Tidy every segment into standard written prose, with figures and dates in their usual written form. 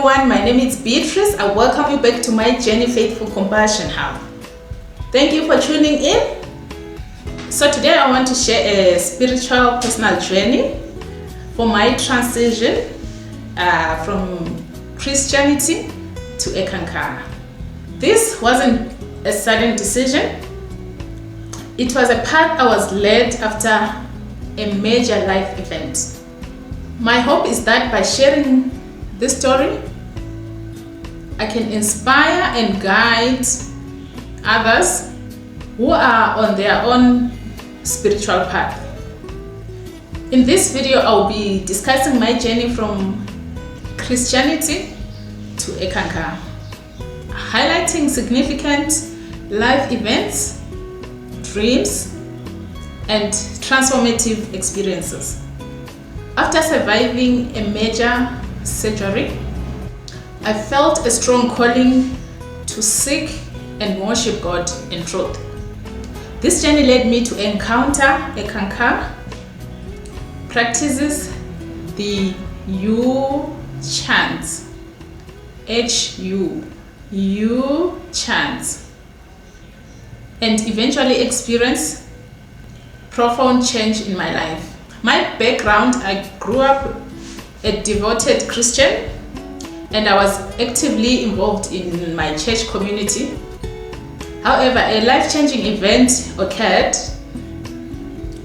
everyone, my name is Beatrice. I welcome you back to my Journey Faithful Compassion Hub. Thank you for tuning in. So today I want to share a spiritual personal journey for my transition from Christianity to Eckankar. This wasn't a sudden decision. It was a path I was led after a major life event. My hope is that by sharing this story, I can inspire and guide others who are on their own spiritual path. In this video, I'll be discussing my journey from Christianity to Eckankar, highlighting significant life events, dreams, and transformative experiences. After surviving a major surgery, I felt a strong calling to seek and worship God in truth. This journey led me to encounter Eckankar, practices the chant, U chant, and eventually experience profound change in my life. My background, I grew up a devoted Christian and I was actively involved in my church community. However, a life-changing event occurred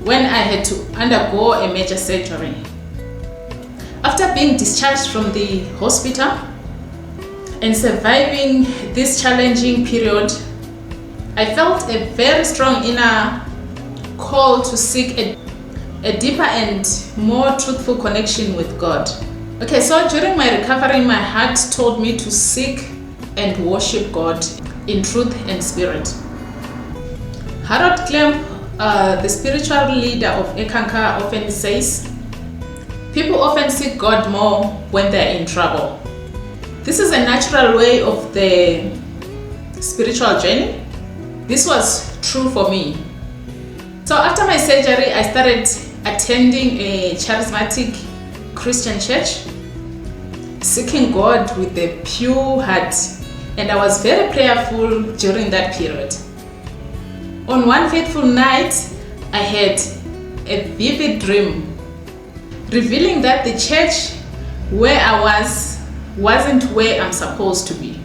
when I had to undergo a major surgery. After being discharged from the hospital and surviving this challenging period, I felt a very strong inner call to seek a deeper and more truthful connection with God. Okay, so during my recovery, my heart told me to seek and worship God in truth and spirit. Harold Klemp, the spiritual leader of Eckankar, often says, people often seek God more when they're in trouble. This is a natural way of the spiritual journey. This was true for me. So after my surgery, I started attending a charismatic Christian church, seeking God with a pure heart, and I was very prayerful during that period. On one fateful night, I had a vivid dream, revealing that the church where I wasn't where I'm supposed to be.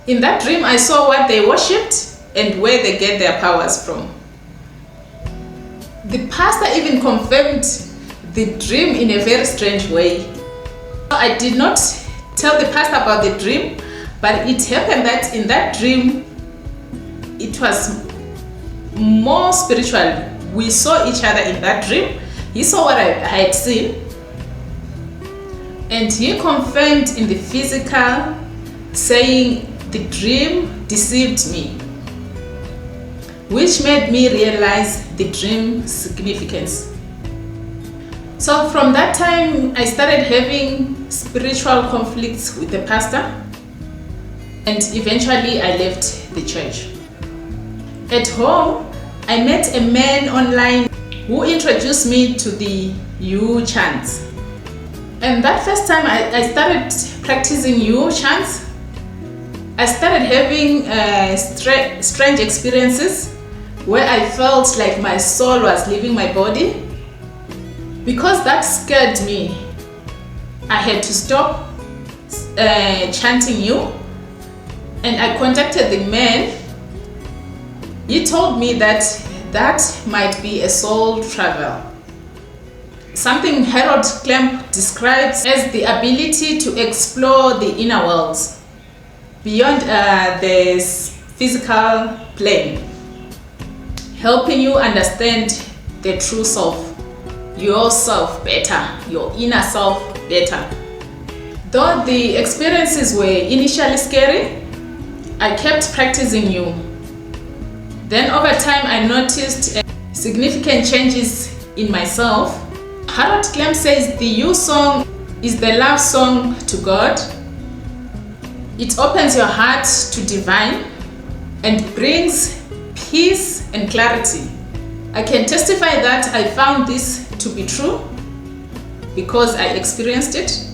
In that dream, I saw what they worshipped and where they get their powers from. The pastor even confirmed the dream in a very strange way. I did not tell the pastor about the dream, but it happened that in that dream, it was more spiritual. We saw each other in that dream. He saw what I had seen, and he confirmed in the physical, saying the dream deceived me, which made me realize the dream significance. So from that time, I started having spiritual conflicts with the pastor, and eventually I left the church. At home, I met a man online who introduced me to the U chants. And that first time I started practicing U chants, I started having strange experiences where I felt like my soul was leaving my body. Because that scared me, I had to stop chanting U, and I contacted the man. He told me that might be a soul travel, something Harold Klemp describes as the ability to explore the inner worlds beyond the physical plane, helping you understand the true self, yourself better, your inner self better. Though the experiences were initially scary, I kept practicing U. Then over time, I noticed significant changes in myself. Harold Klemp says the U song is the love song to God. It opens your heart to divine and brings peace and clarity. I can testify that I found this to be true because I experienced it.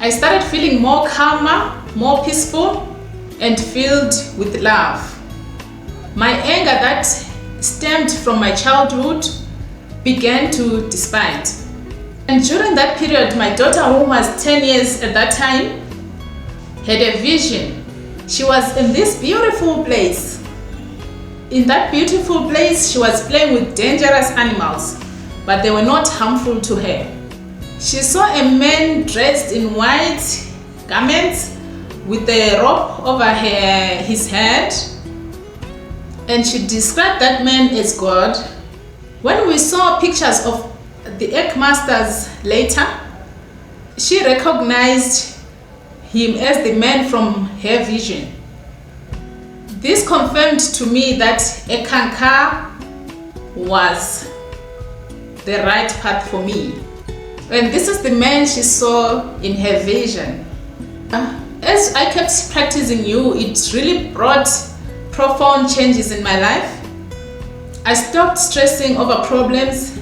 I started feeling more calmer, more peaceful, and filled with love. My anger that stemmed from my childhood began to dissipate. And during that period, my daughter, who was 10 years at that time, had a vision. She was in this beautiful place. In that beautiful place, she was playing with dangerous animals, but they were not harmful to her. She saw a man dressed in white garments with a rope over his head, and she described that man as God. When we saw pictures of the egg masters later, she recognized him as the man from her vision. This confirmed to me that Eckankar was the right path for me. And this is the man she saw in her vision. As I kept practicing you, it really brought profound changes in my life. I stopped stressing over problems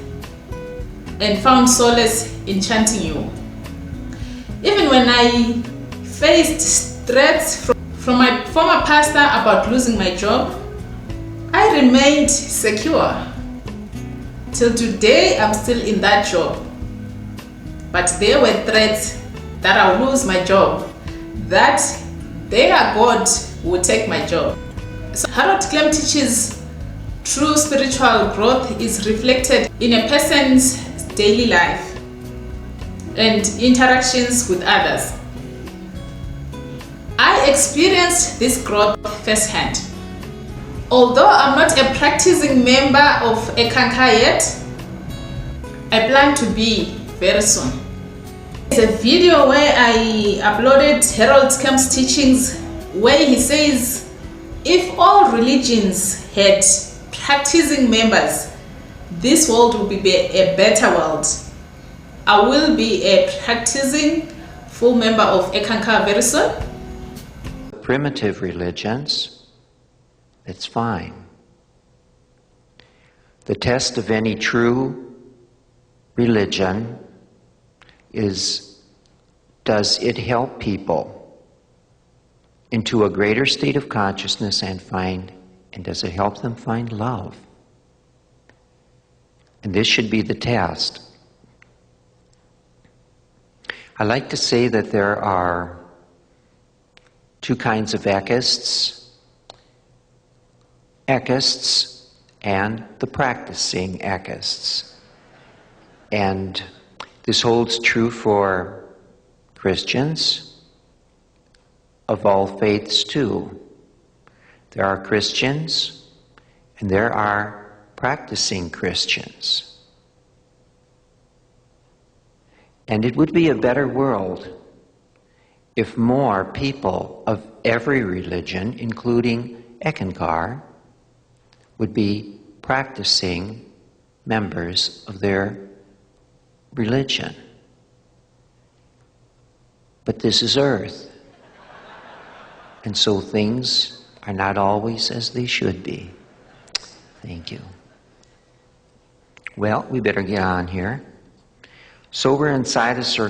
and found solace in chanting you. Even when I faced threats from my former pastor about losing my job, I remained secure. Till today, I'm still in that job. But there were threats that I'll lose my job, that their God will take my job. So Harold Klemp teaches true spiritual growth is reflected in a person's daily life and interactions with others. I experienced this growth firsthand. Although I'm not a practicing member of Eckankar yet, I plan to be very soon. There's a video where I uploaded Harold Klemp's teachings where he says, if all religions had practicing members, this world will be a better world. I will be a practicing full member of Eckankar very soon. Primitive religions, it's fine. The test of any true religion is, does it help people into a greater state of consciousness and does it help them find love? And this should be the test. I like to say that there are two kinds of eckists and the practicing eckists. And this holds true for Christians of all faiths too. There are Christians and there are practicing Christians. And it would be a better world if more people of every religion, including Eckankar, would be practicing members of their religion. But this is Earth, and so things are not always as they should be. Thank you. Well, we better get on here. So we're inside a circle.